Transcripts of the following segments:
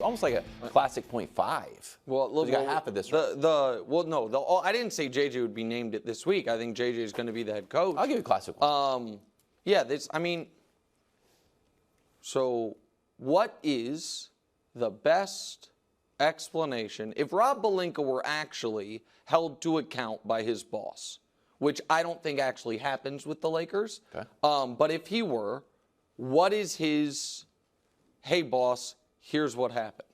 almost like a classic .5. Well, you got half of this. I didn't say JJ would be named it this week. I think JJ is going to be the head coach. I'll give you a classic one. So what is the best explanation if Rob Pelinka were actually held to account by his boss, which I don't think actually happens with the Lakers. Okay. But if he were, what is his, hey, boss, here's what happened?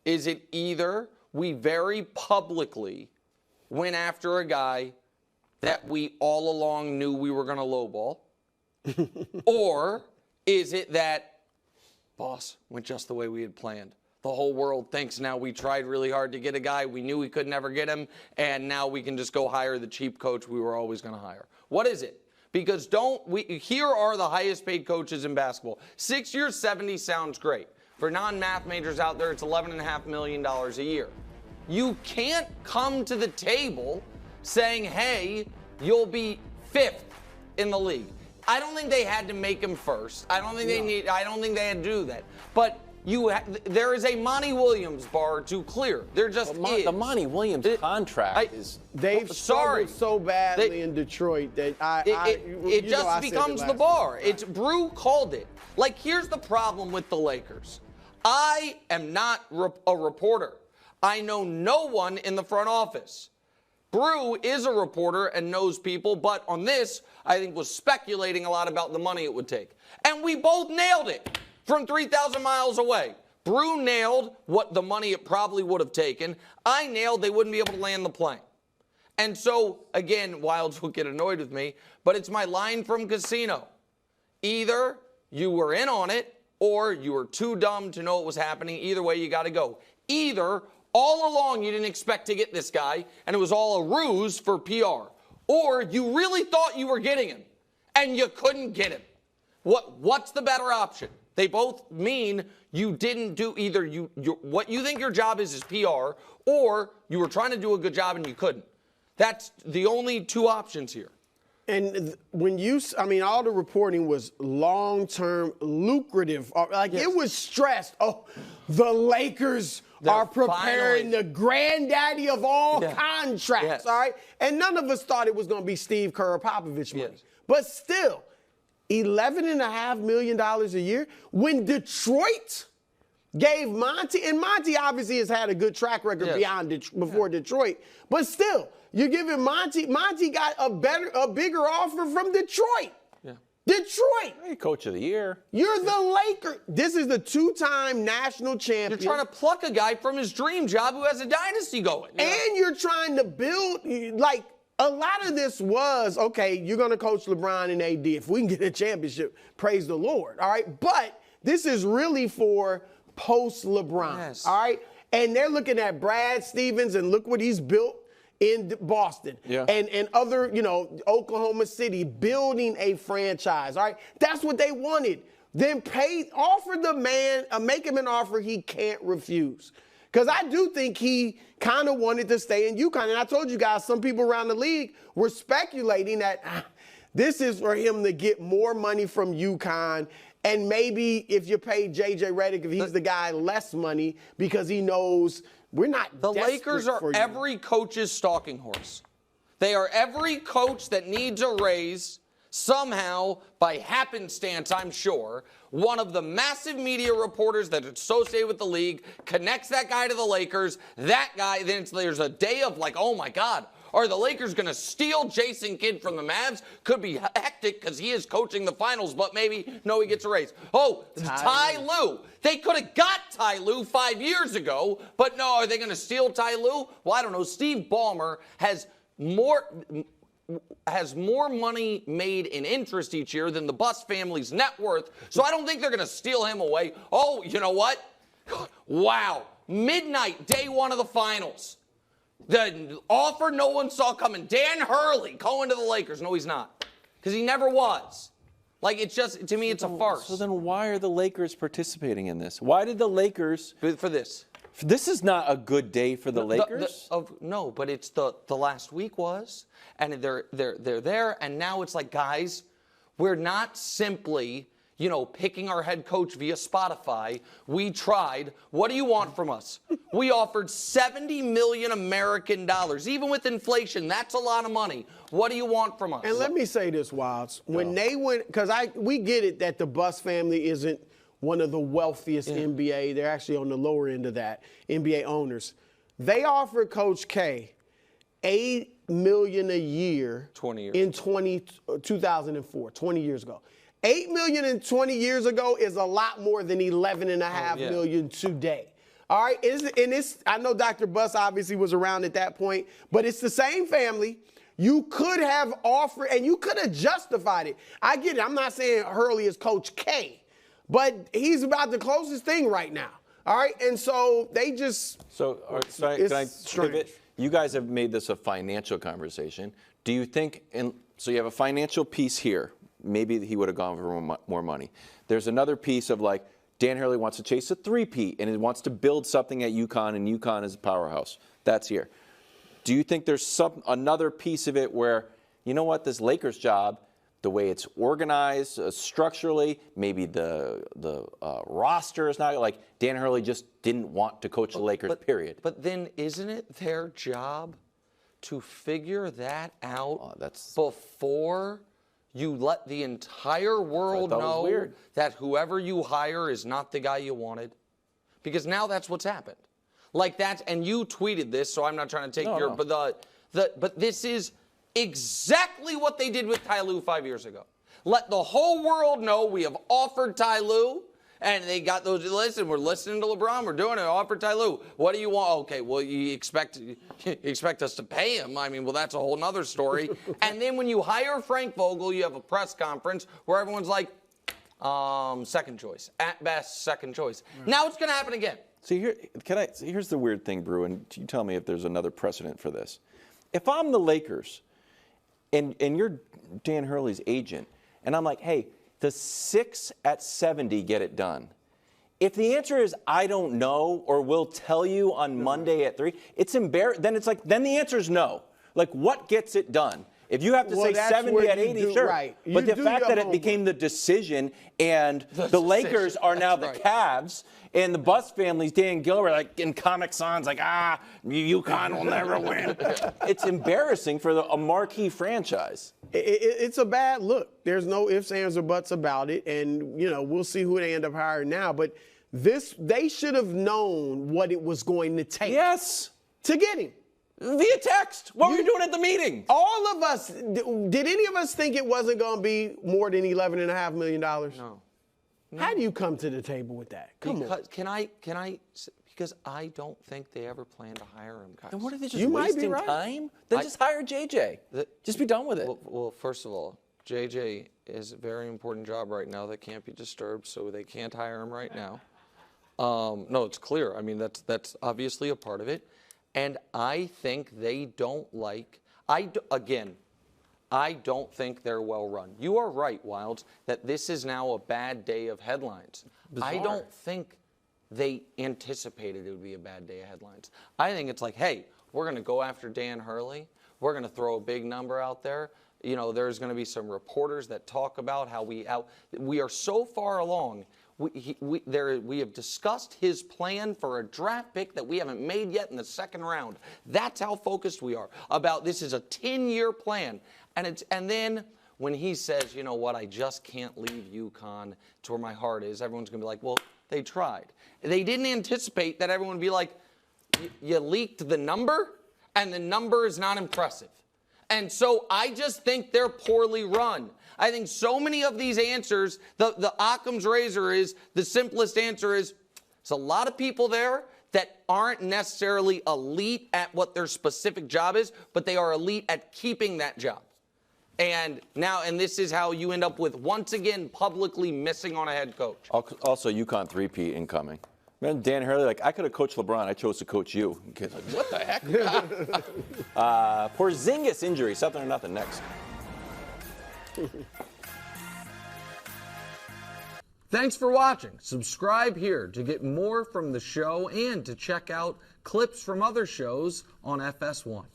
Is it either we very publicly went after a guy that we all along knew we were going to lowball, or is it that, boss, went just the way we had planned? The whole world thinks now we tried really hard to get a guy. We knew we could never get him, and now we can just go hire the cheap coach we were always going to hire. What is it? Because here are the highest paid coaches in basketball. 6 years, 70 sounds great. For non-math majors out there, it's $11.5 million a year. You can't come to the table saying, hey, you'll be 5th in the league. I don't think they had to make him first. I don't think they had to do that. But there is a Monty Williams bar to clear. There just is. The Monty Williams contract is. They've struggled so badly in Detroit that it just becomes the bar. It's Brew called it. Like, here's the problem with the Lakers. I am not a reporter. I know no one in the front office. Brew is a reporter and knows people, but on this, I think was speculating a lot about the money it would take. And we both nailed it from 3,000 miles away. Brew nailed what the money it probably would have taken. I nailed they wouldn't be able to land the plane. And so, again, Wildes will get annoyed with me, but it's my line from Casino. Either you were in on it or you were too dumb to know what was happening. Either way, you got to go. Either all along you didn't expect to get this guy and it was all a ruse for PR, or you really thought you were getting him and you couldn't get him. What's the better option? They both mean you didn't do either what you think your job is PR, or you were trying to do a good job and you couldn't. That's the only two options here. And when all the reporting was long-term, lucrative. It was stressed. Oh, the Lakers are preparing the granddaddy of all contracts, all right? And none of us thought it was going to be Steve Kerr or Popovich money. Yes. But still, $11.5 million a year. When Detroit gave Monty, and Monty obviously has had a good track record before Detroit, but still, you're giving Monty got a bigger offer from Detroit. Yeah. Detroit. Hey, coach of the year. You're the Lakers. This is the two-time national champion. You're trying to pluck a guy from his dream job who has a dynasty going. Yeah. And you're trying to build, a lot of this was, okay, you're going to coach LeBron and AD. If we can get a championship, praise the Lord, all right? But this is really for post-LeBron, all right? And they're looking at Brad Stevens, and look what he's built in Boston and other, Oklahoma City, building a franchise, all right? That's what they wanted. Then offer the man, make him an offer he can't refuse. Because I do think he kind of wanted to stay in UConn. And I told you guys, some people around the league were speculating that this is for him to get more money from UConn. And maybe if you pay J.J. Redick, if he's the guy, less money because he knows we're not The Lakers are every coach's stalking horse. They are every coach that needs a raise. Somehow, by happenstance, I'm sure, one of the massive media reporters that are associated with the league connects that guy to the Lakers. That guy, then there's a day of oh my God, are the Lakers going to steal Jason Kidd from the Mavs? Could be hectic because he is coaching the finals, but maybe, no, he gets a raise. Oh, Ty Lue. They could have got Ty Lue 5 years ago, but no, are they going to steal Ty Lue? Well, I don't know. Steve Ballmer has more money made in interest each year than the Buss family's net worth, so I don't think they're going to steal him away. Oh, you know what? Wow. Midnight, day one of the finals. The offer no one saw coming. Dan Hurley going to the Lakers. No, he's not. Because he never was. It's just, to me, it's a farce. So then why are the Lakers participating in this? Why did the Lakers... For this. This is not a good day for the Lakers. No, but it's the last week was, and they're there, and now it's guys, we're not simply, picking our head coach via Spotify. We tried. What do you want from us? We offered $70 million American dollars. Even with inflation, that's a lot of money. What do you want from us? And let me say this, Wildes. When they went, because we get it that the Buss family isn't one of the wealthiest NBA. They're actually on the lower end of that, NBA owners. They offered Coach K $8 million a year 20 years. in 2004, 20 years ago. $8 million in 20 years ago is a lot more than $11.5 million today. All right, I know Dr. Buss obviously was around at that point, but it's the same family. You could have offered, and you could have justified it. I get it. I'm not saying Hurley is Coach K, but he's about the closest thing right now. All right, and so they just. So, can I pivot? You guys have made this a financial conversation. Do you think, so you have a financial piece here. Maybe he would have gone for more money. There's another piece of like, Dan Hurley wants to chase a three-peat and he wants to build something at UConn, and UConn is a powerhouse. That's here. Do you think there's another piece of it where, you know what, this Lakers job, the way it's organized structurally, maybe the roster is not like Dan Hurley just didn't want to coach the Lakers, period. But then isn't it their job to figure that out before you let the entire world know that whoever you hire is not the guy you wanted? Because now that's what's happened. Like that, and you tweeted this, so I'm not trying to take but this is exactly what they did with Ty Lue 5 years ago. Let the whole world know we have offered Ty Lue, and they got those. Listen, we're listening to LeBron. We're doing it. Offered Ty Lue. What do you want? Okay, well, you expect us to pay him. I mean, well, that's a whole nother story. And then when you hire Frank Vogel, you have a press conference where everyone's like, second choice. At best, second choice. Now it's going to happen again. So here's the weird thing, Brew, and you tell me if there's another precedent for this. If I'm the Lakers and you're Dan Hurley's agent, and I'm like, hey, does 6 at 70 get it done? If the answer is I don't know, or we'll tell you on Monday at 3, it's embarrassing. Then the answer is no. Like, what gets it done? If you have to say 70 at 80, sure. Right. But the fact that it became the decision, and the Lakers are now the Cavs, and the Buss family's Dan Gilbert, like in Comic Sans, like, UConn will never win. It's embarrassing for a marquee franchise. It's a bad look. There's no ifs, ands, or buts about it, and we'll see who they end up hiring now. But they should have known what it was going to take. Yes. To get him. Via text. What were you doing at the meeting? All of us, did any of us think it wasn't going to be more than $11.5 million? No. How do you come to the table with that? Come on. Can I? Because I don't think they ever plan to hire him, guys. Then what are they just wasting time? Then just hire JJ. Just be done with it. Well, first of all, JJ is a very important job right now that can't be disturbed, so they can't hire him right now. No, it's clear. I mean, that's obviously a part of it. And I think they don't like, I don't think they're well run. You are right, Wildes, that this is now a bad day of headlines. Bizarre. I don't think they anticipated it would be a bad day of headlines. I think it's like, hey, we're going to go after Dan Hurley. We're going to throw a big number out there. There's going to be some reporters that talk about how we are so far along. We have discussed his plan for a draft pick that we haven't made yet in the second round. That's how focused we are about this is a 10-year plan. And then when he says, you know what, I just can't leave UConn to where my heart is, everyone's going to be like, well, they tried. They didn't anticipate that everyone would be like, you leaked the number, and the number is not impressive. And so I just think they're poorly run. I think so many of these answers, the Occam's razor is, the simplest answer is, there's a lot of people there that aren't necessarily elite at what their specific job is, but they are elite at keeping that job. And this is how you end up with, once again, publicly missing on a head coach. Also, UConn three-peat incoming. Man, Dan Hurley, like, I could have coached LeBron. I chose to coach you. Like, what the heck? Porzingis injury, something or nothing next. Thanks for watching. Subscribe here to get more from the show and to check out clips from other shows on FS1.